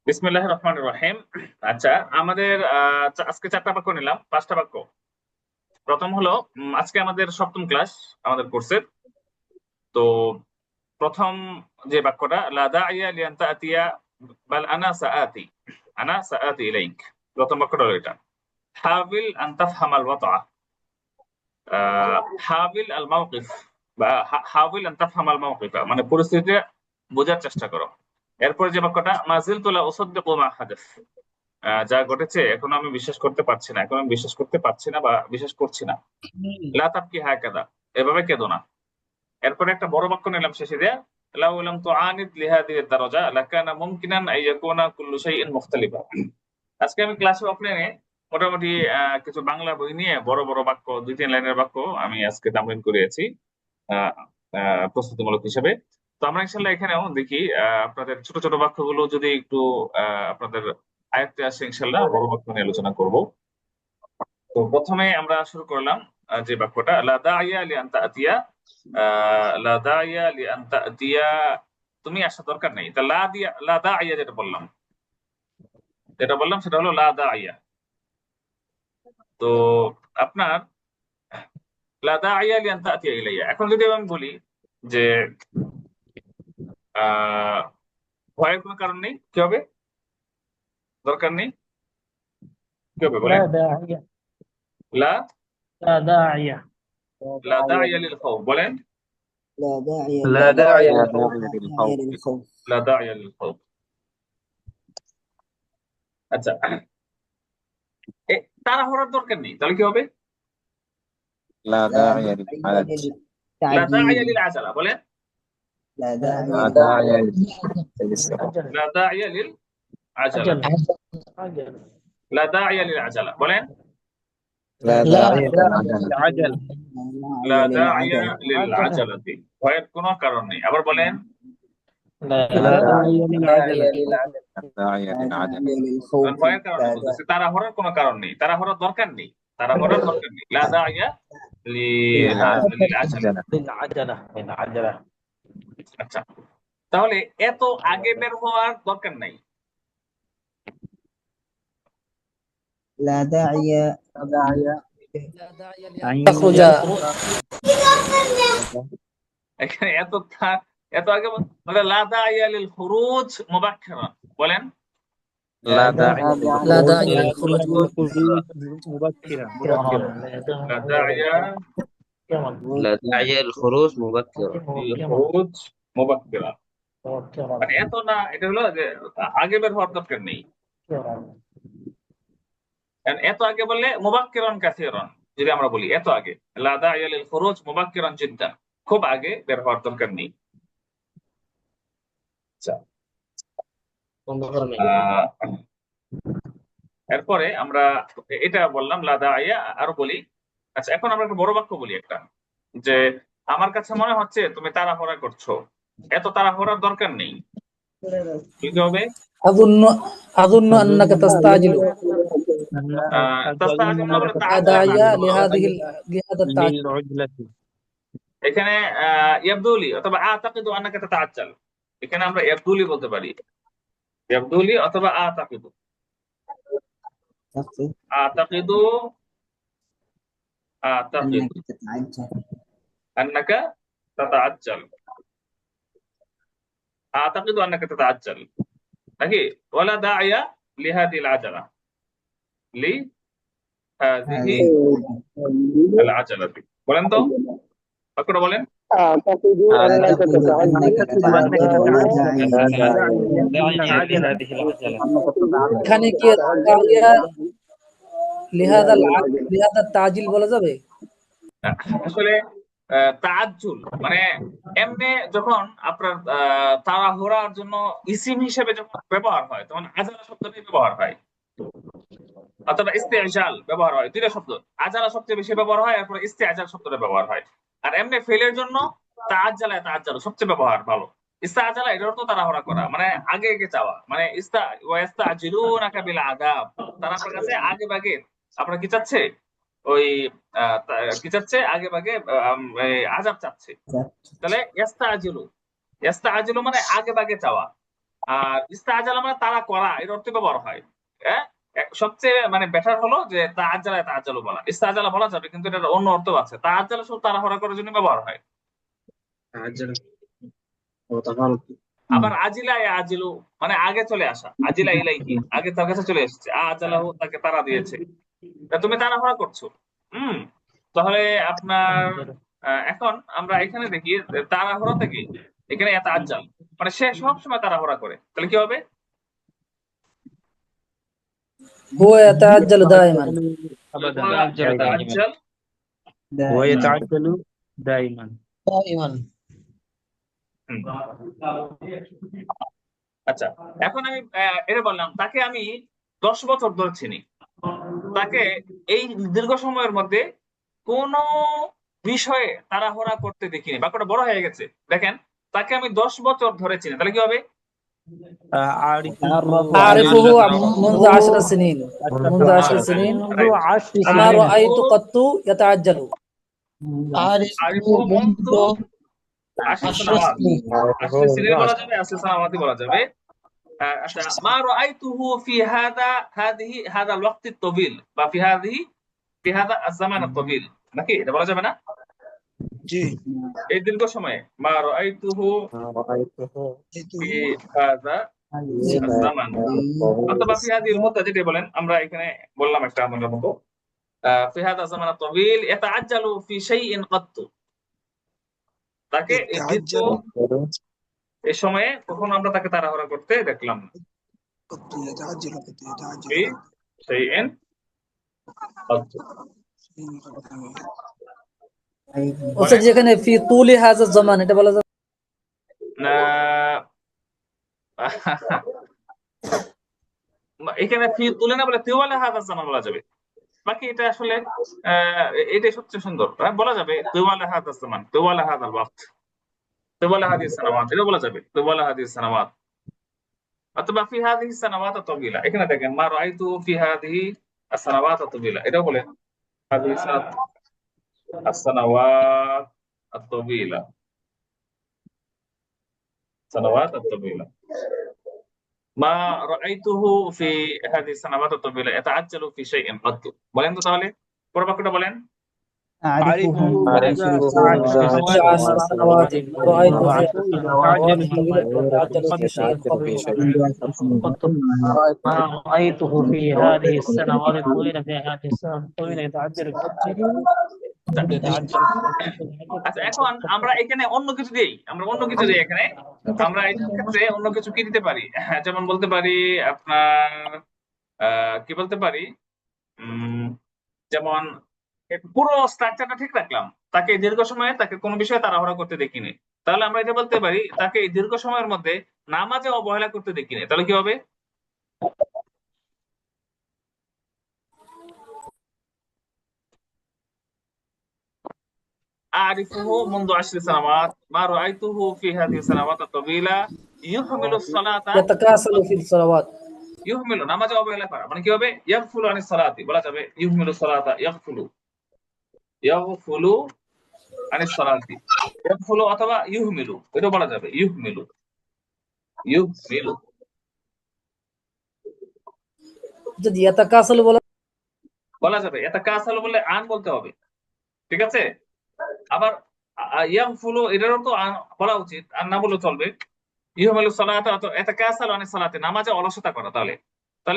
বিসমিল্লাহির রহমানির রহিম। আচ্ছা, আমাদের আজকে 4টা বাক্য নিলাম, 5টা বাক্য। প্রথম হলো আজকে আমাদের 7ম ক্লাস আমাদের কোর্সের। তো প্রথম যে বাক্যটা, লা দাইয়া লিআন তাতিয়া বাল আনা সাআতি ইলাইক। প্রথম বাক্যটা হলো এটা। হাবিল আন তাফহামাল ওয়াতা, হাবিল আল মাওকিফ বা হাবিল আন তাফহামাল মাওকিফা, মানে পরিস্থিতিটা বোঝার চেষ্টা করো। এরপরে যে বাক্যটা, মাযিলতু লা উসাদ্দিকু মা হাদাস, যা ঘটেছে এখন আমি বিশ্বাস করতে পারছি না, এখন আমি বিশ্বাস করতে পারছি না বা বিশ্বাস করছি না। লা তাবকি হাকাদা, এভাবে কেঁদো না। এরপরে একটা বড় বাক্য নিলাম শেষে দিয়ে, লাউ লাম তুআনিদ লিহাদিহি দারাজা লাকানা মুমকিনান আন ইয়াকুনা কুল্লু শাইইন মুখতালিফা। আজকে আমি ক্লাসে অফলাইনে মোটামুটি কিছু বাংলা বই নিয়ে বড় বড় বাক্য, 2-3 লাইনের বাক্য আমি আজকে তামরীন করিয়েছি আহ, প্রস্তুতিমূলক হিসেবে। তো আমরা ইনশাল্লাহ এখানেও দেখি আপনাদের ছোট ছোট বাক্যগুলো যদি একটু আপনাদের আয়ত্তে আসে, ইনশাল্লাহ বড় বাক্য নিয়ে আলোচনা করব। তো প্রথমে আমরা শুরু করলাম যে বাক্যটা, লা দাইয়া লিআন তাতিয়া, লা দাইয়া লিআন তাতিয়া, তুমি আসা দরকার নেই। তা লা দাইয়া যেটা বললাম সেটা হলো লা দাইয়া। তো আপনার লা দাইয়া লিআন তাতিয়া ইলাইয়া, এখন যদি আমি বলি যে আহ ভয়ের কোনো কারণ নেই, কি হবে? দরকার নেই, কি হবে لا বলেন? داعي. লা لا داعي. লা দাইয়া লিল খাউফ, বলেন। لا داعي لا داعي لا للخوف. داعي للخوف. লা দাইয়া লিল খাউফ। আচ্ছা, এ তাড়াহুড়ার দরকার নেই, তাহলে কি হবে? لا لا داعي داعي للحرج. লা দাইয়া للتعجيل. লিল আজালা, বলেন। لا داعي لا داعي للاستعجال. عجل. লা দাইয়া লিল আজালা, عجل. عجل. লা দাইয়া লিল আজালা, বলেন। لا لا داعي داعي للعجل. للعجل. লা لا দাইয়া داعي লিল عجلة. আজালাতি, ভয়ের কোনো কারণ নেই, আবার বলেন। لا لا داعي داعي للعجلة. لا داعي لا للعجل. داعي للخوف. ভয়ের কারণে لا বলতেছি, داعي তাড়াহুড়ার কোনো কারণ নেই, তাড়াহুড়ার দরকার নেই, তাড়াহুড়ার দরকার নেই। লা দাইয়া লিল আজালা। للعجلة. للعجلة. للعجلة. আচ্ছা, তাহলে এত আগে বের হওয়ার দরকার নাই। لا داعي تخرج. এখানে এত আগে মানে লা দাইয়া লিল খুরুজ মুবাক্কিরান, বলেন। لا داعي لا للخروج داعي للخروج مبكرا. লা দাইয়া لا داعي للخروج مبكرا. লিল খুরুজ মুবাক্কিরান, مبكرا. মানে এত না, এটা হলো যে আগে বের হওয়ার দরকার নেই। কারণ এত আগে বললে মুবাক্কিরান কাসীরান, যদি আমরা বলি এত আগে, লা দাইয়া লিল খুরুজ মুবাক্কিরান জিদ্দান, খুব আগে বের হওয়ার দরকার নেই। আচ্ছা, আহ, এরপরে আমরা এটা বললাম লা দাইয়া, আরো বলি। আচ্ছা, এখন আমরা একটা বড় বাক্য বলি একটা, যে আমার কাছে মনে হচ্ছে তুমি তাড়াহুড়া করছো, এত তাড়াহুড়ার দরকার নেই, কি হবে? أظن أظن أنك تستعجل. তাস্তাআজিল না বলে لا তাআজ্জাল داعي না। لهذا التعجيل. للعجلة. এখানে ইয়াবদুলি অথবা আতাকিদু আন্নাকা তাতাআজ্জাল, এখানে আমরা ইয়াবদুলি বলতে পারি, ইয়াবদুলি অথবা আতাকিদু। আতাকিদু আতাকিদু أنك تتعجل. আন্নাকা তাতাআজ্জাল, আতাকিদু আন্নাকা তাতাআজ্জাল, নাকি? ওয়ালা দাইয়া লিহাদিল আজালা, লিহাদিহি আল আজালাতি, বলেন তো, বাক্যটা বলেন। أعتقد أنك تتعجل. এখানে কি দাঁড়িয়ে লিহাদা তাজিল বলা যাবে? আসলে তাআজ্জুল মানে এমনি যখন আপনার তাড়াহুড়ার জন্য ইসিম হিসেবে যখন ব্যবহার হয়, তখন আজালা শব্দটাই ব্যবহার হয়, অথবা ইস্তেআজাল ব্যবহার হয়। দুইটা শব্দ, আজালা সবচেয়ে বেশি ব্যবহার হয়, এরপর ইস্তেআজাল শব্দটা ব্যবহার হয়। আর এমনি ফেলের জন্য তাআজ্জাল সবচেয়ে ব্যবহার ভালো। ইস্তাআজালা এর অর্থ তাড়াহুড়া করা, মানে আগে আগে চাওয়া, মানে ওয়াস্তাআজিলুনাকা বিল আযাব, তারা আপনার কাছে আগে ভাগে আপনার কি চাচ্ছে? ওই কি চাচ্ছে আগে ভাগে আযাব চাচ্ছে। তাহলে ইস্তাআজিলু মানে আগে ভাগে চাওয়া, আর ইস্তাআজালা মানে তাড়া করা, এর অর্থ ব্যবহার হয়। হ্যাঁ, সবচেয়ে মানে বেটার হলো যে তাআজ্জালু বলা। ইস্তাআজালা বলা যাবে কিন্তু এটার অন্য অর্থ আছে। তাআজ্জালা শুধু তাড়াহুড়া করার জন্য ব্যবহার হয়। আবার আজিলা আজিলু মানে আগে চলে আসা, আজিলা ইলাইহি আগে তার কাছে চলে এসেছে, আজালাহু তাকে তাড়া দিয়েছে। তা তুমি তাড়াহুড়া করছো। হুম, তাহলে আপনার এখন আমরা এখানে দেখি তাড়াহুড়া থেকে এখানে এত আজ্জাল মানে সে সব সময় তাড়াহুড়া করে, তাহলে কি হবে? هو يتعجل دائما أبدا يتعجل ويتعجل دائما دائما হুম, আচ্ছা। এখন আমি এটা বললাম তাকে আমি 10 বছর ধরে চিনি, তাকে এই দীর্ঘ সময়ের মধ্যে কোন বিষয়ে তাড়াহুড়া করতে দেখিনি, বাক্যটা বড় হয়ে গেছে। দেখেন, তাকে আমি 10 বছর ধরে চিনি, তাহলে কি হবে? أعرفه أعرفه منذ 10 سنين منذ 10 سنين منذ 10 ما سنين رأيت قط يتعجل আরিফু মুনযু 10 সানাওয়াত। 10 সিনিয়র বলা যাবে, 10 সানাওয়াতি বলা যাবে। আচ্ছা, মা রাআইতুহু ফি হাদাল ওয়াক্তি তাবিল বা ফি হাদা আয-জামান আত-তাবিল, নাকি এটা বলা যাবে না? জি এই দীর্ঘ সময়ে মা রাআইতুহু ফি হাদা আয-জামান অথবা ফি হাদিল মুদ্দা, যেটা বলেন আমরা এখানে বললাম একটা আমলের মতো। ফি হাদা আয-জামান আত-তাবিল ইয়াতাআজ্জালু ফি শাইইন কাত্তু, তাকে এই দীর্ঘ يتعجل এই সময়ে কখনো আমরা তাকে তাড়াহুড়া করতে দেখলাম না। قط يتعجل قط يتعجل في شيء قط। ওস্তাদ যেখানে ফি তুলি হাযা জামান এটা বলা যাবে এখানে ফি তুলে না বলে তিওয়ালা হাদা জামান বলা যাবে। বাকি এটা আসলে এটাই সবচেয়ে সুন্দর, বলা যাবে তিওয়ালা হাদা জামান, তিওয়ালা হাদাল ওয়াক্ত, তিওয়ালা হাদিস সানাওয়াত, এটা বলা যাবে তিওয়ালা হাদিস সানাওয়াত। অথবা ফি হাদিহি সানাওয়াত তাবিলা, এখানে দেখেন মা রাআইতু ফি হাদিহি as-সানাওয়াত তাবিলা, এটাও বলে হাদিস as-সানাওয়াত at-তাবিলা, সানাওয়াত at-তাবিলা। মা রাআইতুহু ফি হাদিহি সানাওয়াত at-তাবিলা ইয়াতাআজ্জালু ফি শাইইন قط। বলেন তো তাহলে পুরো বাক্যটা বলেন। أعرفه أعرفه منذ 10 سنوات منذ 10 سنوات رأيت في رأيته السنوات يتعجل الطويلة في يتعجل في قد شيء شيء قط قط ما رأيته في هذه السنوات الطويلة في هذه السنوات الطويلة يتعجل يتعجل আচ্ছা, এখন আমরা এখানে অন্য কিছু দিই, এখানে আমরা এটার ক্ষেত্রে অন্য কিছু কি দিতে পারি? যেমন বলতে পারি আপনার কি বলতে পারি, যেমন পুরো স্ট্রাকচারটা ঠিক রাখলাম, তাকে এই দীর্ঘ সময়ে তাকে কোনো বিষয়ে তাড়াহুড়া করতে দেখিনি, তাহলে আমরা এটা বলতে পারি তাকে এই দীর্ঘ সময়ের মধ্যে নামাজে অবহেলা করতে দেখিনি, তাহলে কি হবে? أعرفه منذ 10 سنوات ما رأيته في هذه السنوات الطويلة يهمل الصلاة। يتكاسل في الصلوات ইউহমিলু নামাজে অবহেলা করা মানে কি হবে? ইয়াগফুলু আনিস সালাতি বলা যাবে ইউহমিলু সালাতা ইয়াগফুলু আনিস সালাতি, ইয়াগফুলু অথবা ইউহমিলু এটা বলা যাবে ইউহমিলু যদি يتكاسل বলা যাবে। এটা কাসাল বলে আন বলতে হবে, ঠিক আছে? আবার ইয়াগফুলু এটারও তো আন বলা উচিত, আর না বলে চলবে। ইউহমিলু সালাতা এটা কাসাল আনিস সালাতি নামাজে অলসতা করা, তাহলে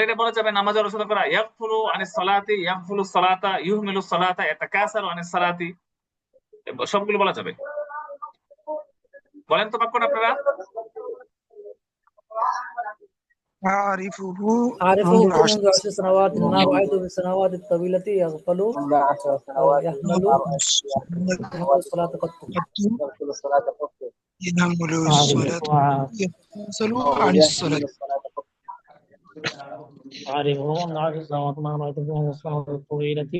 এটা বলা যাবে নামাজে অলসতা করা ইয়াগফুলু আনিস সালাতি, ইয়াগফুলু সালাতা, ইউহমিলু সালাতা, ইয়াতাকাসালু আনিস সালাতি, সবগুলো বলা যাবে। বলেন তো বাক্যটা আপনারা। أعرفه أعرفه منذ منذ 10 سنوات ما رأيته في السنوات الطويلة يغفل يحمل الصلاة قط ينمل الصلاة يتواصل عن الصلاة. أعرفه منذ 10 سنوات ما رأيته في هذه السنوات الطويلة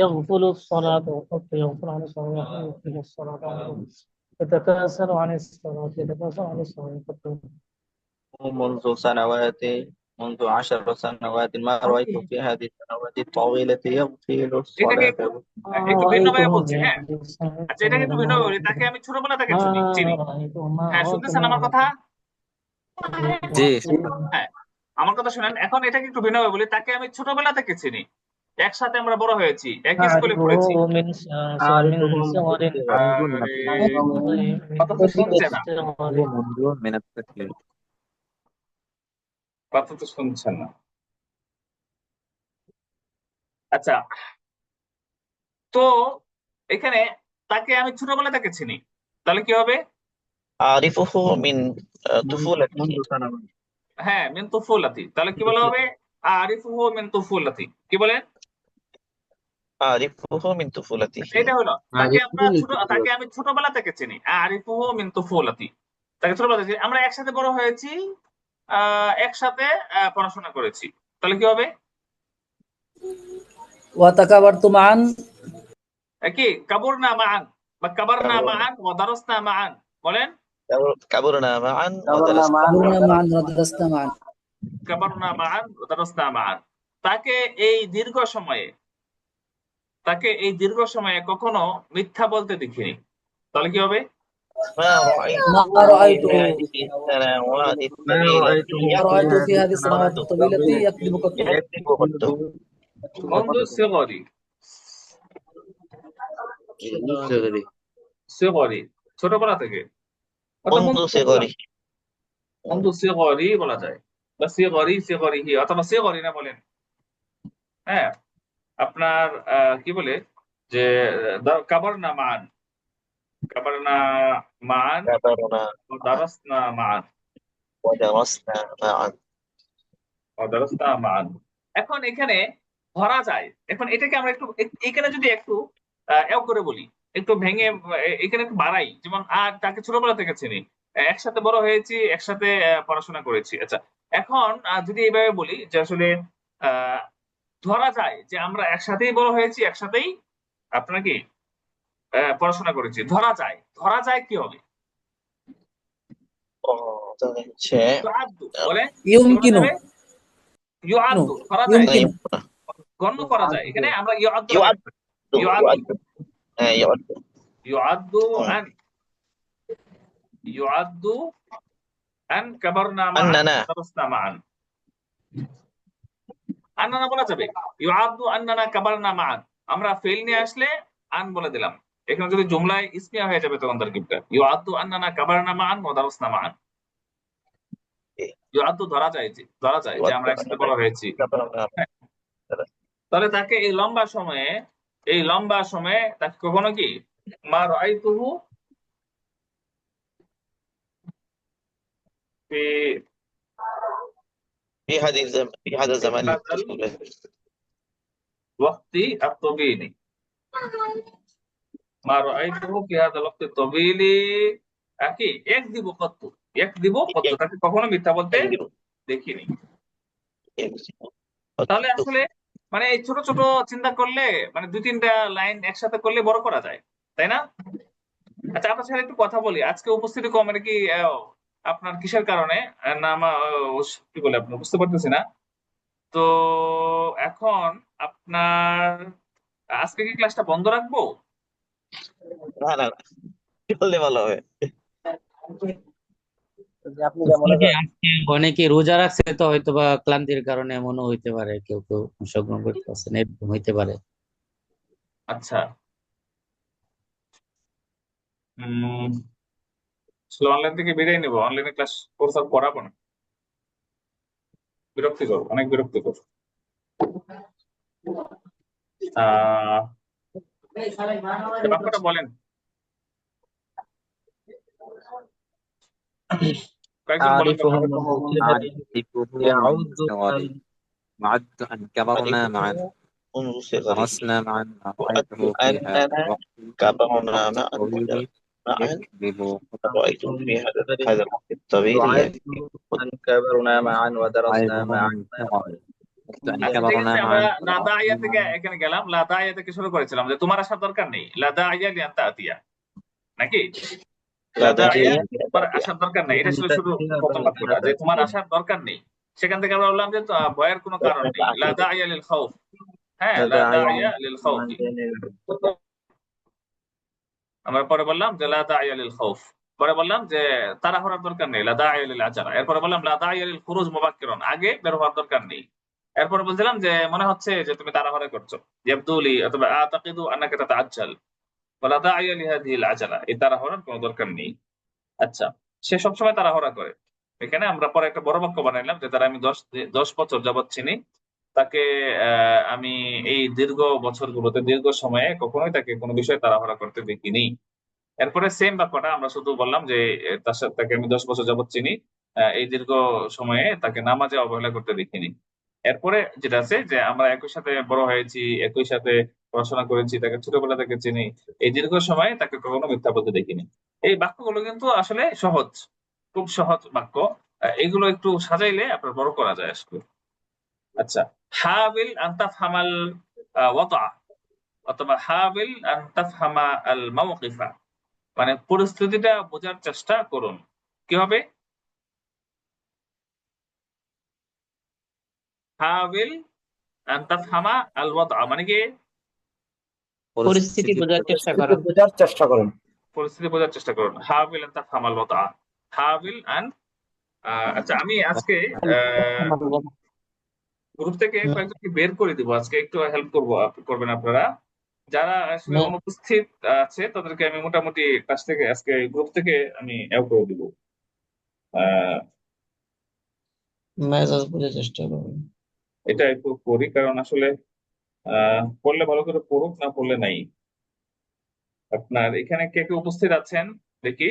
يغفل الصلاة وقد يغفل عن الصلاة ويحمل الصلاة يتكاسل عن الصلاة قط منذ سنوات منذ 10 سنوات ما رأيت في هذه السنوات الطويلة يغفل এটাকে الصلاة. একটু ভিন্নভাবে رأيته বলছি, হ্যাঁ। جالسا আচ্ছা, এটাকে একটু ভিন্নভাবে বলি। তাকে আমি ছোটবেলা থেকে চিনি। হ্যাঁ, শুনতেছেন আমার কথা? জি হ্যাঁ, আমার কথা শুনেন। এখন এটাকে একটু ভিন্নভাবে বলি। তাকে আমি ছোটবেলা থেকে চিনি, একসাথে আমরা বড় হয়েছি, একই স্কুলে পড়েছি। أعرفه من أعرفه من منذ صغر الصغر. আরে, কথা তো من শুনছে না, صغر منذ من التكليف কথা তো শুনছেন না। আচ্ছা, তো এখানে তাকে আমি ছোটবেলা থেকে চিনি, তাহলে কি হবে? أعرفه من طفولته. منذ سنوات হ্যাঁ, মিন তুফুলাতি, তাহলে কি বলা হবে? আরিফুহু মিন তুফুলাতি। কি বলেন? أعرفه من طفولته. এটা হলো, তাকে আমি ছোটবেলা থেকে চিনি। আরিফুহু মিন তুফুলাতি, তাকে ছোটবেলা থেকে চিনি। আমরা একসাথে বড় হয়েছি, একসাথে পড়াশোনা করেছি, তাহলে কি হবে? وتكبرت معا. কি কাবুরনা মান বা কাবারনা মান ওয়া দারাসনা মান, বলেন। كبرنا معا كبرنا ودرسنا. معا كبرنا معا ودرسنا معا. কাবারনা মান ওয়া দারাসনা মান। তাকে এই দীর্ঘ সময়ে কখনো মিথ্যা বলতে দেখিনি, তাহলে কি হবে? ما رأيت ما رأيته في هذه السنوات ما رأيت في هذه السنوات الطويلة الطويلة يكذب قط. يكذب قط. মন্দু সিগরি, صغري. সিগরি ছোটবেলা থেকে, منذ صغري. মন্দু সিগরি বলা যায়, বা সিগরিহি অথবা সিগরি না বলেন। হ্যাঁ, আপনার কি বলে যে কাবারনা মান كبرنا দারাসনা মান ودرسنا معا. এখন এখানে ধরা যায়, এখন এটাকে আমরা একটু এখানে যদি একটু করে বলি, একটু ভেঙে এখানে একটু বাড়াই, যেমন আর তাকে ছোটবেলা থেকে চিনি, একসাথে বড় হয়েছি, একসাথে পড়াশোনা করেছি। আচ্ছা, এখন যদি এইভাবে বলি যে আসলে ধরা যায় যে আমরা একসাথেই বড় হয়েছি, একসাথেই আপনার কি পড়াশোনা করেছি, ধরা যায় কি হবে? ইউআদ্দু, বলে يمكن ইউআদ্দু, ধরা যায়, يمكن গণ্য করা যায়। এখানে আমরা ইউআদ্দু يعد يعد يعد ইউআদ্দু আন ইউআদ্দু আন কাবারনা মা'আন أننا দারাসনা মা'আন। আন্নানা বলা যাবে, ইউআদ্দু আন্নানা কাবারনা মা'আন, আমরা ফেল নিয়ে আসলে আন বলে দিলাম। এখানে যদি জুমলায় ইসমিয়া হয়ে যাবে তখন তারকিবটা ইউআদ্দু আন্নানা কাবারনা মা'আন ওয়া দারাসনা মা'আন। ইউআদ্দু ধরা যায় যে আমরা একসাথে বড় হয়েছি। তাহলে তাকে এই লম্বা সময়ে তাকে কখনো কি মা রাআইতুহু في في هذا الزمان الوقت الطويل ما رأيته في هذا الوقت الطويل কি يكذب قط তাকে কখনো মিথ্যা বলতে দেখিনি। তাহলে আসলে মানে এই ছোট ছোট চিন্তা করলে, মানে দুই তিনটা লাইন একসাথে করলে বড় করা যায়, তাই না? আচ্ছা, আপনার সাথে একটু কথা বলি। আজকে উপস্থিতি কম, এটা কি আপনার কিসের কারণে? না কি বলে আপনি বুঝতে পারতেছি না। তো এখন আপনার আজকে কি ক্লাসটা বন্ধ রাখবো? না না চললে ভালো হবে। আপনি যা মনে করেন। আজকে অনেকে রোজা রাখছে, তো হয়তো বা ক্লান্তির কারণে এমনও হইতে পারে, কেউ কেউ অংশগ্রহণ করতে পারছে না, এরকম হইতে পারে। আচ্ছা, অনলাইন থেকে বিদায় নিবো, অনলাইনে ক্লাস কোর্স আর করাবো না, বিরক্তিকর, অনেক বিরক্তিকর। বাক্যটা বলেন, কয়েকজন বলেন أعرفه يعود معد أن كبرنا معا منذ صغري درسنا معا رأيته في أننا هذا الوقت كبرنا معا الطويل يكذب رأيت في هذا الوقت الطويل أن كبرنا معا ودرسنا معا. আমরা লা দাইয়া থেকে এখানে গেলাম, লা দাইয়া থেকে শুরু করেছিলাম যে তোমার আসার দরকার নেই, লা দাইয়া লিআন তাতিয়া, নাকি লা দাইয়া তোমার আসার দরকার নেই, এটা ছিল শুরু প্রথম বাক্যটা, যে তোমার আসার দরকার নেই। সেখান থেকে আমরা বললাম যে ভয়ের কোনো কারণ নেই, লা দাইয়া লিল খাউফ। হ্যাঁ, لا লা داعي দাইয়া লিল খাউফ, আমরা পরে বললাম যে লা দাইয়া লিল খাউফ, পরে বললাম যে তাড়াহুড়ার দরকার নেই, লা দাইয়া লিল আজালা। এরপরে বললাম লা দাইয়া লিল খুরুজ মুবাক্কিরান, আগে বের হওয়ার দরকার নেই। এরপরে বলছিলাম যে মনে হচ্ছে যে তুমি তাড়াহুড়া করছো, ইয়াবদুলি অথবা আতাকিদু আন্নাকা তাতাআজ্জাল, ওয়া লা দাইয়া লিহাদিহিল আজালা, এই তাড়াহুড়ার কোনো দরকার নেই। আচ্ছা, সে সবসময় তাড়াহুড়া করে। এখানে আমরা পরে একটা বড় বাক্য বানাইলাম যে তারা আমি 10 বছর যাবৎ চিনি, তাকে আমি এই দীর্ঘ বছরগুলোতে, দীর্ঘ সময়ে কখনোই তাকে কোনো বিষয়ে তাড়াহুড়া করতে দেখিনি। এরপরে সেম বাক্যটা আমরা শুধু বললাম যে তার সাথে তাকে আমি 10 বছর যাবৎ চিনি, এই দীর্ঘ সময়ে তাকে নামাজে অবহেলা করতে দেখিনি। এরপরে যেটা আছে যে আমরা একই সাথে বড় হয়েছি, একই সাথে পড়াশোনা করেছি, তাকে ছোটবেলা থেকে চিনি, এই দীর্ঘ সময়ে তাকে কখনো মিথ্যা বলতে দেখিনি। এই বাক্যগুলো কিন্তু আসলে সহজ, খুব সহজ বাক্য। এগুলো একটু সাজাইলে আপনার বড় করা যায় আসলে। আচ্ছা, হাবিল আন তাফহামাল ওয়াদা অথবা হাবিল আন তাফহামা আল মাওকিফা, মানে পরিস্থিতিটা বোঝার চেষ্টা করুন। কি হবে? হাবিল আন তাফহামা আল ওয়াদা মানে কি? পরিস্থিতি বোঝার চেষ্টা করা। বোঝার চেষ্টা করুন। পরিস্থিতি বোঝার চেষ্টা করুন। হাবিল আন তাফহামাল ওয়াদা, হাবিল আন। আচ্ছা, আমি আজকে গ্রুপ থেকে কয়েকজনকে বের করে দিব, আজকে একটু হেল্প করবেন আপনারা। যারা আসলে অনুপস্থিত আছে তাদেরকে আমি মোটামুটি কাছ থেকে আজকে গ্রুপ থেকে আমি অ্যাড করে দিব। মেজাজ বোঝার চেষ্টা করুন। এটা একটু করি, কারণ আসলে পড়লে ভালো করে পড়ুক, না পড়লে নাই। আপনার এখানে কে কে উপস্থিত আছেন দেখি?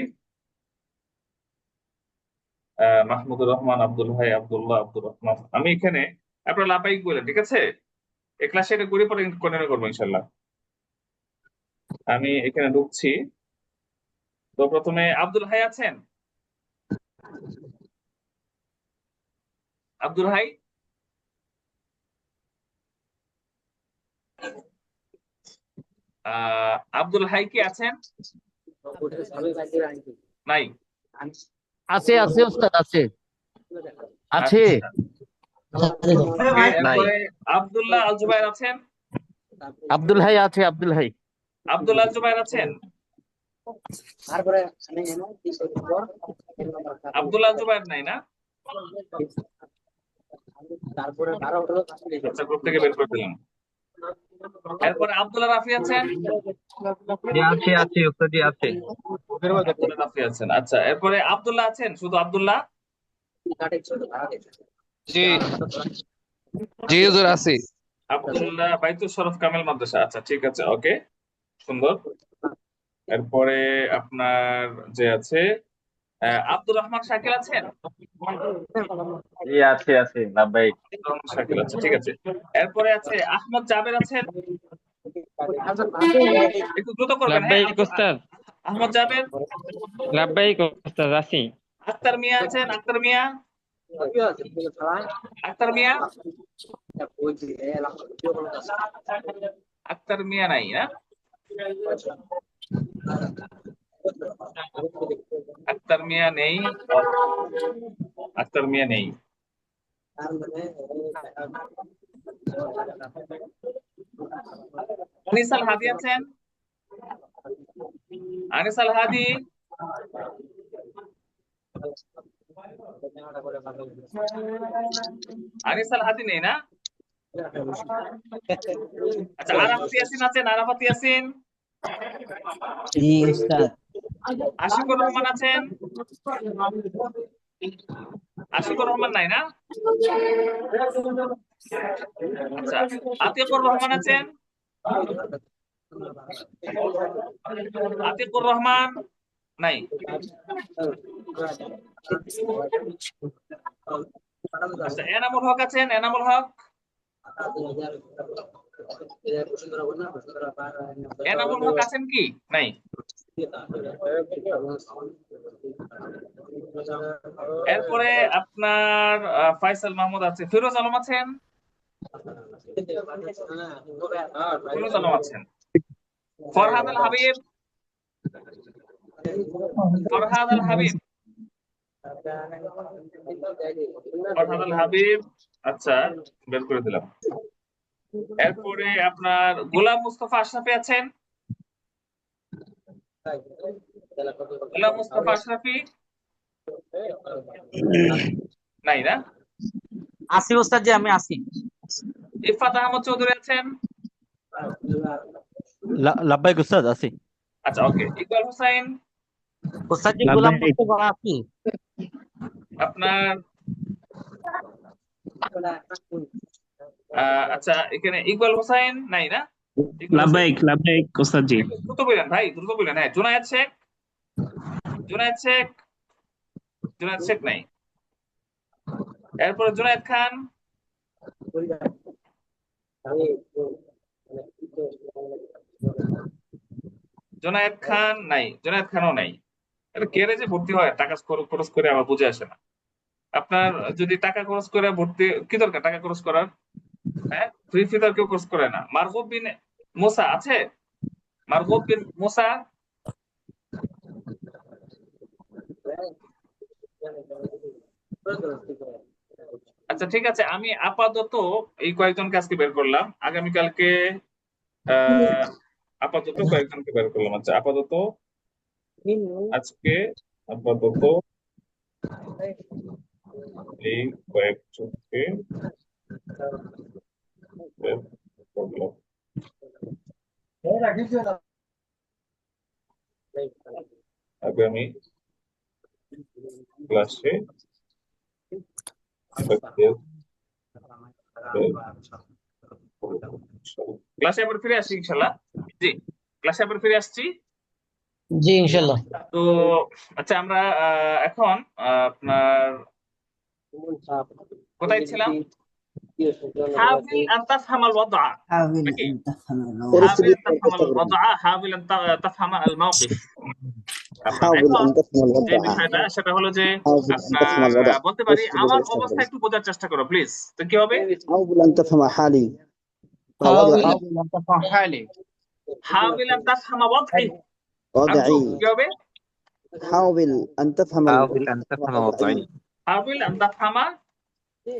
মাহমুদুর রহমান, আব্দুল ভাই, আব্দুল্লাহ, আব্দুর রহমান। আমি এখানে আপনার লাপাইক বলে, ঠিক আছে? এই ক্লাসে এটা করে পরে কন্টিনিউ করবো ইনশাল্লাহ। আমি এখানে ঢুকছি। তো প্রথমে আব্দুল ভাই আছেন? আব্দুল ভাই, আব্দুল হাই কি আছেন? নাই? আছে আছে ওস্তাদ, আছে আছে। এরপরে আব্দুল্লাহ আল জুবাইর আছেন? আব্দুল হাই আছে, আব্দুল হাই। আব্দুল্লাহ আল জুবাইর আছেন? আব্দুল্লাহ আল জুবাইর নাই না? আচ্ছা, গ্রুপ থেকে বের করে দিলাম। এরপরে আব্দুল্লাহ রাফি আছেন? আছে আছে উস্তাদ জি, আছে। আব্দুল্লাহ রাফি আছেন। আচ্ছা, এরপরে আব্দুল্লাহ আছেন? শুধু আব্দুল্লাহ? জি জি হুজুর আছি। আব্দুল্লাহ বাইতুল শরফ কামেল মাদ্রাসা। আচ্ছা, ঠিক আছে, ওকে, সুন্দর। এরপরে আপনার যে আছে আব্দুর রহমান শাকিল আছেন? জি আছে আছে লাভবাই। শাকিল আছে, ঠিক আছে। এরপরে আছে আহমদ জাবের আছেন? একটু দ্রুত করবেন। হ্যাঁ, লাভবাইক ওস্তাদ। আহমদ জাবের। লাভবাইক ওস্তাদ আছি। আক্তার মিয়া আছেন? আক্তার মিয়া? আক্তার মিয়া? আক্তার মিয়া নাই না? আক্তার মিয়া নেই, আক্তার মিয়া নেই। আনিস আল হাদি আছেন? আনিস আল হাদি? আনিস আল হাদি নেই না? আচ্ছা, আরাফাত ইয়াসিন আছেন? আরাফাত ইয়াসিন? জি উস্তাদ। আশিকুর রহমান আছেন? আশিকুর রহমান নাই না? আচ্ছা, আতিকুর রহমান আছেন? আতিকুর রহমান নাই। আচ্ছা, এনামুল হক আছেন? এনামুল হক? এনামুল হক আছেন কি? নাই। এরপরে আপনার ফাইসাল মাহমুদ আছে। ফিরোজ আলম আছেন? ফিরোজ আলম আছেন। ফরহাদ আল হাবিব? ফরহাদ আল হাবিব? ফরহাদ হাবিব, আচ্ছা বের করে দিলাম। এরপরে আপনার গোলাম মুস্তফা আশরাফি আছেন? গোলাম মুস্তফা আশরাফি নাই না? আসি ওস্তাদ জি, আমি আসি। ইফাত আহমদ চৌধুরী আছেন? লাব্বাইক উস্তাদ আছি। আচ্ছা ওকে। ইকবাল হোসেন? ওস্তাদ জি গোলাম মুস্তফা আসি। আপনার আচ্ছা এখানে ইকবাল হোসেন নাই না? লাব্বাইক ওস্তাদ জি। দ্রুত বললেন ভাই, দ্রুত বললেন। হ্যাঁ, জুনায়েদ শেখ? জুনায়েদ শেখ? জুনায়েদ শেখ নাই। এরপরে জুনায়েদ খান? জুনায়েদ খান নাই, জুনায়েদ খানও নাই। এটা কেরে যে ভর্তি হয় টাকা খরচ করে, আমার বুঝে আসে না। আপনার যদি টাকা খরচ করে ভর্তি, কি দরকার টাকা খরচ করার? হ্যাঁ, ফ্রি ফিতার কেউ খরচ করে না। মারগুব বিন মুসা আছে? মারগুব বিন মুসা? আচ্ছা ঠিক আছে, আমি আপাতত এই কয়েকজনকে আজকে বের করলাম। আগামীকালকে আপাতত কয়েকজনকে বের করলাম। আচ্ছা আপাতত আজকে আপাতত এই কয়েকজনকে বের করলাম। আগামী ক্লাসে ক্লাসে আবার ফিরে আসছি ইনশাল্লাহ। জি, ক্লাসে আবার ফিরে আসছি। জি ইনশাল্লাহ। তো আচ্ছা আমরা এখন আপনার কোথায় ছিলাম? حاول أن تفهم الوضع. حاول নাকি? أن تفهم حاول الموضوع. أن تفهم الوضع، حاول أن تفهم الموقف. حاول এখন أن تفهم যে الوضع. বিষয়টা সেটা হলো যে حاول أن تفهم আপনার الوضع. বলতে পারি بس আমার بس অবস্থা بس. একটু বোঝার চেষ্টা করো প্লিজ। তো কি হবে? حاول أن تفهم حالي. حاول وضعي. أن تفهم حالي. حاول أن تفهم وضعي. وضعي. কি হবে? حاول أن تفهم حاول أن تفهم وضعي. حاول أن تفهم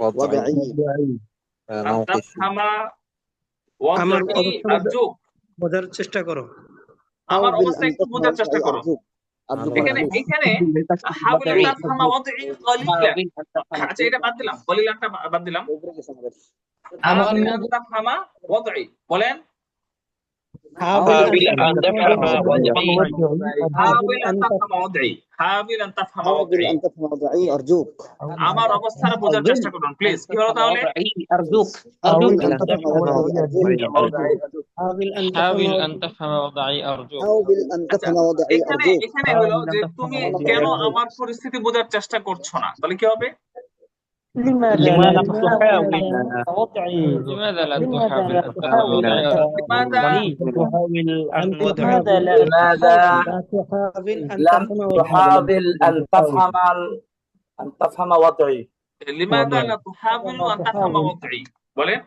وضعي. أن تفهم وضعي أرجوك. বোঝার চেষ্টা করো। আমার حاول অবস্থা أن একটু تفهم বোঝার চেষ্টা وضعي করো। أرجوك. أرجوك. এখানে حاول أن تفهم وضعي قليلا. আচ্ছা এটা বাদ দিলাম, قليلا বাদ দিলাম। حاول أن تفهم وضعي বলেন। حاول أن تفهم وضعي. حاول أن تفهم وضعي. حاول أن تفهم حاول وضعي. أن تفهم وضعي أرجوك. আমার অবস্থাটা বোঝার চেষ্টা করুন প্লিজ। কি হলো তাহলে? أرجوك. حاول أرجوك. أن تفهم وضعي أرجوك. حاول أن تفهم وضعي أرجوك. حاول أن আচ্ছা تفهم وضعي এখানে أرجوك. এখানে হলো যে তুমি কেন আমার পরিস্থিতি বোঝার চেষ্টা করছো না, তাহলে কি হবে? لماذا لا تحاول وضعي؟ لماذا لا لماذا تحاول لا أن تفهم تحاول وضعي؟ لماذا تحاول أن وضعي. لماذا لا لماذا تحاول أن لم تفهم تحاول أن تفهم أن تفهم وضعي؟ لماذا لا تحاول أن تفهم وضعي؟ বলেন।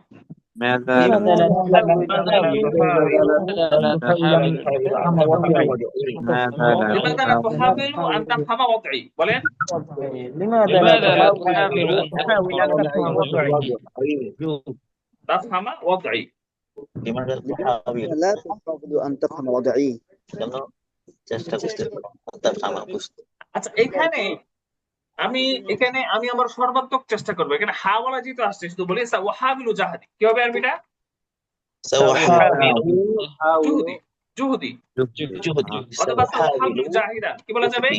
ماذا لماذا لا تحاول لماذا لا تحاول أن تفهم وضعي؟ ماذا لا لماذا لا تحاول أن تفهم وضعي؟ بولين. لماذا لا تحاول أن تفهم وضعي؟ تفهم وضعي. لماذا تحاول لا تحاول أن تفهم وضعي. চেষ্টা করতে أن تفهم বুঝতে। আচ্ছা এখানে আমি আমার সর্বাত্মক চেষ্টা করব। এখানে হাওয়ালা যেহেতু আসছে শুধু বলি ওয়াহাবিলু জাহাদি। কি হবে আরবিটা? জুহুদি। জুহুদি অথবা ওয়াহাবিলু জাহিদা। কি বলা যাবে?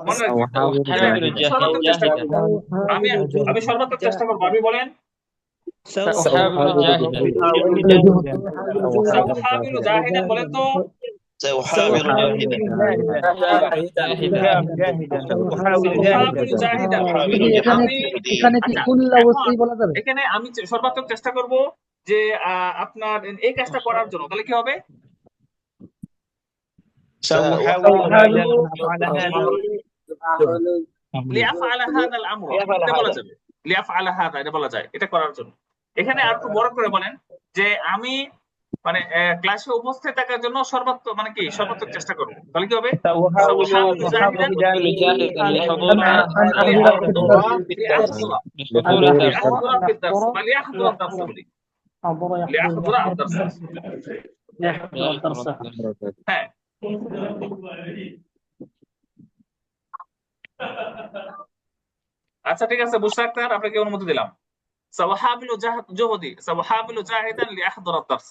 মনে রাখবেন সর্বাত্মক চেষ্টা করব। আমি সর্বাত্মক চেষ্টা করব। আপনি বলেন। سأحاول جاهدا. ওয়াহাবিলু জাহিদা বলেন তো। سأحاول এখানে আমি সর্বাত্মক চেষ্টা করব যে আপনার এই কাজটা করার জন্য, তাহলে কি হবে? লিআফআলা হাযাল আমর এটা বলা যাবে। লিআফআলা হাযা এটা বলা যায় এটা করার জন্য। এখানে আর একটু বড় করে বলেন যে আমি মানে ক্লাসে উপস্থিত থাকার জন্য মানে কি সর্বাত্মক চেষ্টা করবো, তাহলে কি হবে? سأحاول জাহিদান جاهدا لأحضر ليحضر في الدرس বা ليحضر الدرس বলি حضر ليحضر الدرس يحضر الدرس হ্যাঁ আচ্ছা ঠিক আছে বুশরা আক্তার আপনাকে অনুমতি দিলাম। সাওহাবিলু জুহদি সাওহাবিলু জাহিদান লিয়াহদুর আদ-দারস,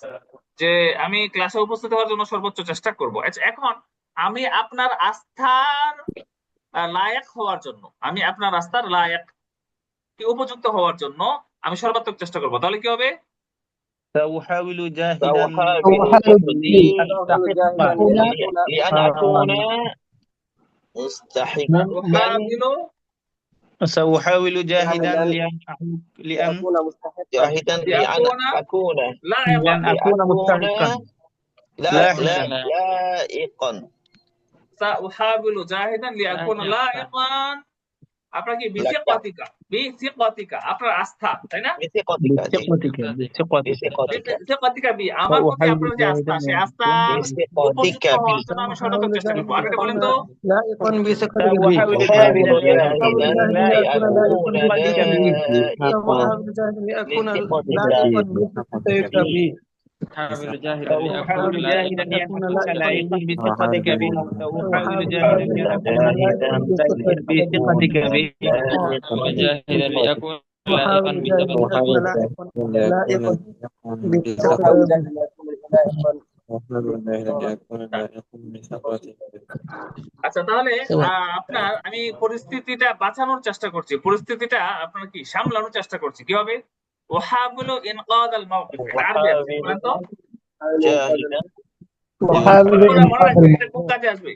যে আমি ক্লাসে উপস্থিত হওয়ার জন্য সর্বোচ্চ চেষ্টা করব। আচ্ছা এখন আমি আপনার আস্থার লায়েক হওয়ার জন্য, আমি আপনার আস্থার লায়েক কি উপযুক্ত হওয়ার জন্য আমি সর্বাত্মক চেষ্টা করব, তাহলে কি হবে? سأحاول جاهدا لأن أكون مستحقا سأحاول جاهدا لأن جاهدا لأن أكون مستحقا لائقا سأحاول جاهدا لأكون لائقا আপনার কি বিসিকাতিকা আপনার আস্থা, তাই না? বিসিকাতিকা বি আমার প্রতি আপনার যে আস্থা, সেই আস্থা উপযুক্ত হওয়ার জন্য আমি সর্বাত্মক চেষ্টা করব। আপনি বলেন তো لائقا بثقتك به لأكون لائقا بثقتك به أحاول جاهدا لأكون لائقا بثقتك به سأحاول جاهدا لأكون بثقتك به أحاول جاهدا لأكون لائقا আচ্ছা তাহলে আপনার আমি পরিস্থিতিটা বাঁচানোর চেষ্টা করছি, পরিস্থিতিটা আপনার কি সামলানোর চেষ্টা করছি, কিভাবে? ওয়াহাবুলু ইনকাদ আল মাওকিফ, আরবি বলেন তো কোন কাজে আসবে?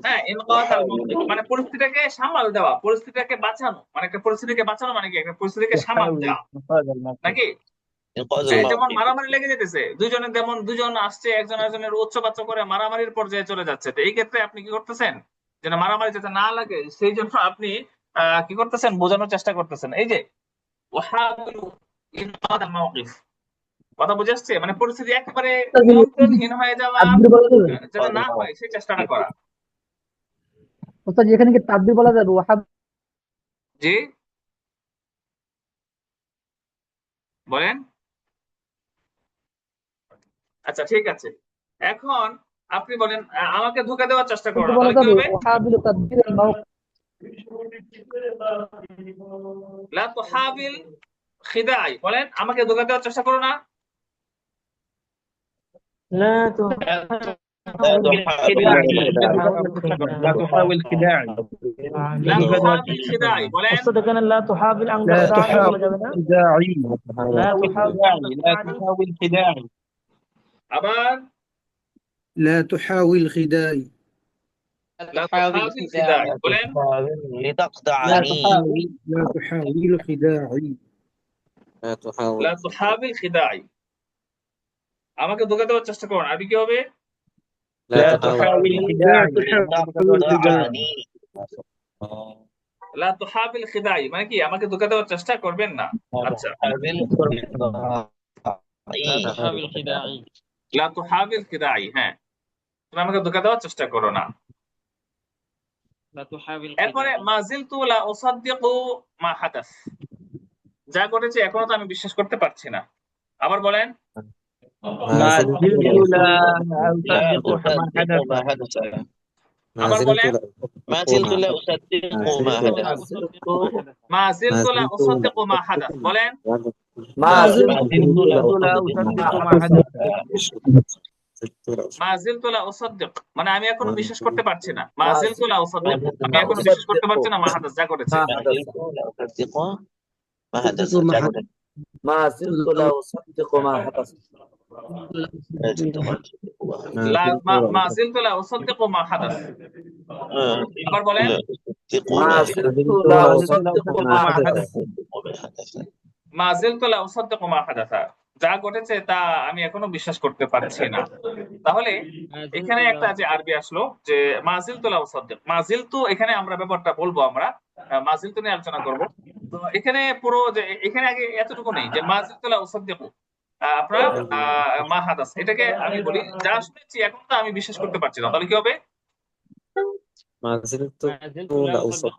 হ্যাঁ ইনকাদ আল মাওকিফ মানে পরিস্থিতিটাকে সামাল দেওয়া, পরিস্থিতিটাকে বাঁচানো, মানে একটা পরিস্থিতিকে বাঁচানো মানে কি একটা পরিস্থিতিকে সামাল দেওয়া নাকি? যেমন মারামারি লেগে যেতেছে, দুজন আসছে একজন একজনের উচ্চবাচ্য করে মারামারির পর্যায়ে চলে যাচ্ছে, তো এই ক্ষেত্রে আপনি কি করতেছেন যেন মারামারি যাতে না লাগে সেই জন্য আপনি কি করতেছেন বোঝানোর চেষ্টা করতেছেন। এই যে কথা বুঝে আসছে, মানে পরিস্থিতি একেবারে নিয়ন্ত্রণহীন হয়ে যাওয়া যাতে না হয় সেই চেষ্টাটা করা। ওস্তাদ এখানে কি তাদবির বলা যাবে? ওয়াহাব জি বলেন। আচ্ছা ঠিক আছে, এখন আপনি বলেন আমাকে ধোঁকা দেওয়ার চেষ্টা করুন, তাহলে কি হবে? ওয়াহাবিলু তাদবির আল মাওকিফ লা তুহাবিল খিদাই, বলেন আমাকে ধোঁকা দেওয়ার চেষ্টা করো না। لا تحاول خداعي لا تحاول খিদাই বলেন। ওস্তাদ এখানে لا تحاول أن لا تخدعني বলা যাবে না? خداعي لا تحاول خداعي আবার لا تحاول خداعي لا تحاول খিদাই বলেন। لتخدعني لا تحاول خداعي لا تحاول খিদাই আমাকে ধোঁকা দেওয়ার চেষ্টা করুন, আরবি কি হবে? لا تحاول خداعي لتخدعني লা তুহাবিল খিদাই মানে কি আমাকে ধোঁকা দেওয়ার চেষ্টা করবেন না। আচ্ছা লা তুহাবিল খিদাই, হ্যাঁ তুমি আমাকে ধোঁকা দেওয়ার চেষ্টা করো না। এরপরে মাজিলতু লা উসাদ্দিকু মা হাদাস, যা ঘটেছে এখনো তো আমি বিশ্বাস করতে পারছি না। আবার বলেন আবার বলেন ما زلت لا أصدق ما حدث মাজিলতু লা উসাদ্দিকু মা হাদাস বলেন। মাজিলতু লা উসাদ্দিক মানে আমি এখনো বিশ্বাস করতে পারছি না। মাজিলতু লা উসাদ্দিক আমি এখনো বিশ্বাস করতে পারছি না মা হাদাস যা ঘটেছে। ما حدث ما زلت لا أصدق ما حدث মা জিলতু লা উসাদ্দিকু মা হাদাস, এবার বলেন ما زلت لا أصدق ما حدث মা জিলতু লা উসাদ্দিকু মা হাদাসা, যা ঘটেছে তা আমি এখনো বিশ্বাস করতে পারছি না। তাহলে এখানে একটা যে আরবি আসলো যে মাজিলতু লা উসাদ্দিক, মাজিলতু এখানে আমরা ব্যাপারটা বলবো, আমরা মাজিলতু নিয়ে আলোচনা করব। তো এখানে পুরো যে এখানে আগে এতটুকু নেই যে মাজিলতু লা উসাদ্দিকু, আপনার মা হাদাস, এটাকে আমি বলি যা শুনেছি এখন তো আমি বিশ্বাস করতে পারছি না, তাহলে কি হবে? ما زلت لا أصدق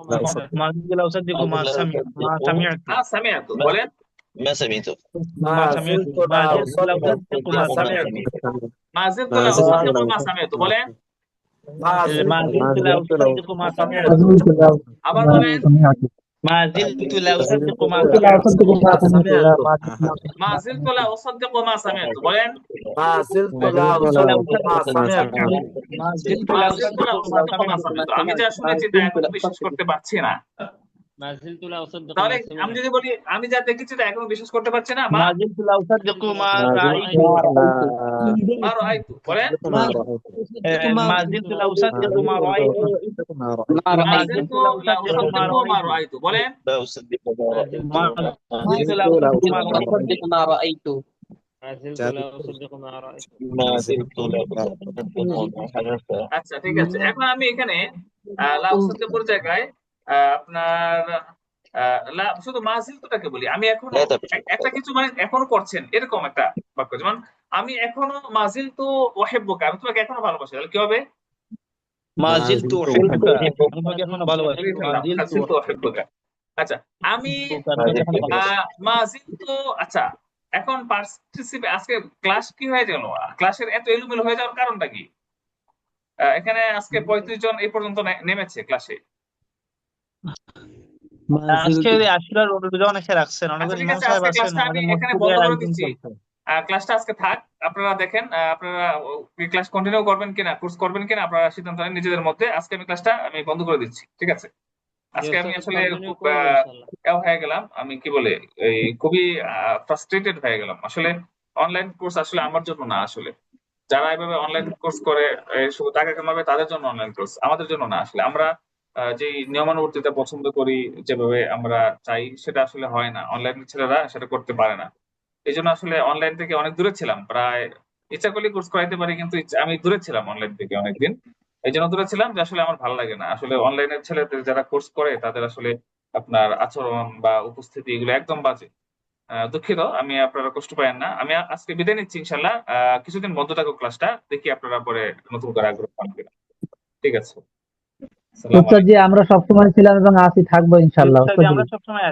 ما زلت لا أصدق ما سمعت সামিআতু বলেন। ما سمعت ما سمعت ما زلت لا أصدق ما سمعت মা জিলতু লা উসাদ্দিকু মা সামিআতু বলেন। ما زلت لا أصدق ما سمعت আবার বলেন। ما زلت لا أصدق ما لا سمعت أصدق ما سمعت মা জিলতু লা উসাদ্দিকু মা সামিআতু বলেন। ما زلت لا أصدق ما سمعت মা জিলতু লা উসাদ্দিকু মা সামিআতু, আমি যা শুনেছি তা এখন বিশ্বাস করতে পারছি না। ما زلت لا أصدق তাহলে ما سمعت আমি যদি বলি আমি যা দেখেছি তা এখনো বিশ্বাস করতে পারছি না, ما زلت لا أصدق ما رأيت মা রাআইতু বলেন। ما زلت لا أصدق ما رأيت মা জিলতু লা উসাদ্দিকু মা রাআইতু বলেন। لا أصدق ما زلت لا أصدق ما رأيت ما زلت لا أصدق ما رأيت ما زلت لا أصدق ما حدث আচ্ছা ঠিক আছে, এখন আমি এখানে লা উসাদ্দিকুর জায়গায় আপনার শুধু মা জিলতুটাকে বলি। আমি এখনো لا تبكي একটা কিছু মানে এখনো করছেন এরকম একটা বাক্য, যেমন আমি এখনো মা জিলতু উহিব্বুকা, আমি তোমাকে এখনো ভালোবাসি, তাহলে কি হবে? ما زلت أحبك أنا এখনো ভালোবাসি ما মা زلت জিলতু উহিব্বুকা। আচ্ছা আমি মা জিলতু, আচ্ছা এখন পার্টিসিপেট, আজকে ক্লাস কি হয়ে গেল? ক্লাসের এত এলোমেলো হয়ে যাওয়ার কারণটা কি? এখানে আজকে 35 জন এই পর্যন্ত নেমেছে ক্লাসে। আজকে আসলে রোজা অনেকে রাখছেন, আচ্ছা অনেকে ঠিক ইমাম আছে, সাহেব আজকে আছেন, ক্লাসটা আমি আমাদের এখানে মসজিদে বন্ধ করে আয়োজন দিচ্ছি। চলছে। ক্লাসটা আজকে থাক, আপনারা দেখেন আপনারা ক্লাস কন্টিনিউ করবেন কিনা, কোর্স করবেন কিনা আপনারা সিদ্ধান্ত নেন নিজেদের মধ্যে। আজকে আমি ক্লাসটা বন্ধ করে দিচ্ছি, ঠিক আছে? আজকে আমি আসলে খুব হয়ে গেলাম, আমি কি বলে এই খুবই ফ্রাস্ট্রেটেড হয়ে গেলাম। আসলে অনলাইন কোর্স আসলে আমার জন্য না, আসলে যারা এভাবে অনলাইন কোর্স করে শুধু টাকা কামাবে তাদের জন্য অনলাইন কোর্স, আমাদের জন্য না। আসলে আমরা যে নিয়মানুবর্তিতা পছন্দ করি, যেভাবে আমরা চাই সেটা আসলে হয় না, অনলাইন ছেলেরা সেটা করতে পারে না। এই জন্য আসলে অনলাইন থেকে অনেক দূরে ছিলাম, প্রায় ইচ্ছা করলে কোর্স করাইতে পারি কিন্তু আমি দূরে ছিলাম অনলাইন থেকে অনেকদিন। এই জন্য দূরে ছিলাম যে আসলে আমার ভালো লাগে না আসলে অনলাইনের ছেলেদের যারা কোর্স করে তাদের আসলে আপনার আচরণ বা উপস্থিতি এগুলো একদম বাজে। দুঃখিত, আমি আপনারা কষ্ট পাবেন না। আমি আজকে বিদায় নিচ্ছি ইনশাল্লাহ। কিছুদিন বন্ধ থাকুক ক্লাসটা, দেখি আপনারা পরে নতুন করে আগ্রহ পান কিনা। ঠিক আছে, আসসালামু আলাইকুম। আমরা সবসময় ছিলাম এবং আছি, থাকবো ইনশাল্লাহ। আমরা সবসময়